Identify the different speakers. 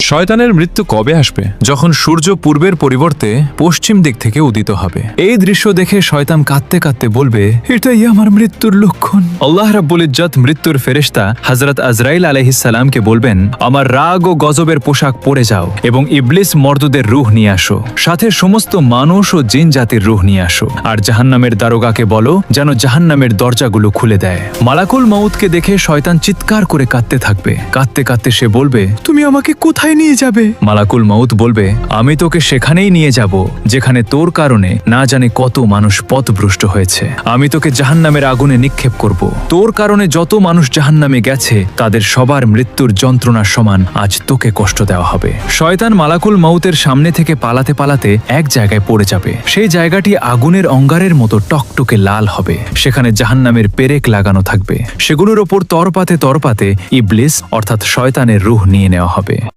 Speaker 1: শয়তানের মৃত্যু কবে আসবে?
Speaker 2: যখন সূর্য পূর্বের পরিবর্তে পশ্চিম দিক থেকে উদিত হবে। এই দৃশ্য দেখে শয়তান কাঁদতে কাঁদতে বলবে, এটাই আমার মৃত্যুর লক্ষণ। আল্লাহ রাব্বুল ইজ্জত মৃত্যুর ফেরেশতা হযরত আজরাইল আলাইহিস সালামকে বলবেন, আমার রাগ ও গজবের পোশাক পরে যাও এবং ইবলিস মর্দদের রূহ নিয়ে আসো, সাথে সমস্ত মানুষ ও জিন জাতির রূহ নিয়ে আসো, আর জাহান্নামের দারোগাকে বলো যেন জাহান্নামের দরজাগুলো খুলে দেয়। মালাকুল মউতকে দেখে শয়তান চিৎকার করে কাঁদতে থাকবে। কাঁদতে কাঁদতে সে বলবে, তুমি আমাকে কোথায় নিয়ে যাবে? মালাকুল মউত বলবে, আমি তোকে সেখানেই নিয়ে যাব যেখানে তোর কারণে না জানি কত মানুষ পথভ্রষ্ট হয়েছে। আমি তোকে জাহান্নামের আগুনে নিক্ষেপ করব। তোর কারণে যত মানুষ জাহান্নামে গেছে তাদের সবার মৃত্যুর যন্ত্রণার সমান আজ তোকে কষ্ট দেওয়া হবে। শয়তান মালাকুল মউতের সামনে থেকে পালাতে পালাতে এক জায়গায় পড়ে যাবে। সেই জায়গাটি আগুনের অঙ্গারের মতো টকটকে লাল হবে। সেখানে জাহান্নামের পেরেক লাগানো থাকবে। সেগুলোর ওপর তরপাতে তরপাতে ইবলিস অর্থাৎ শয়তানের রূহ নিয়ে নেওয়া হবে।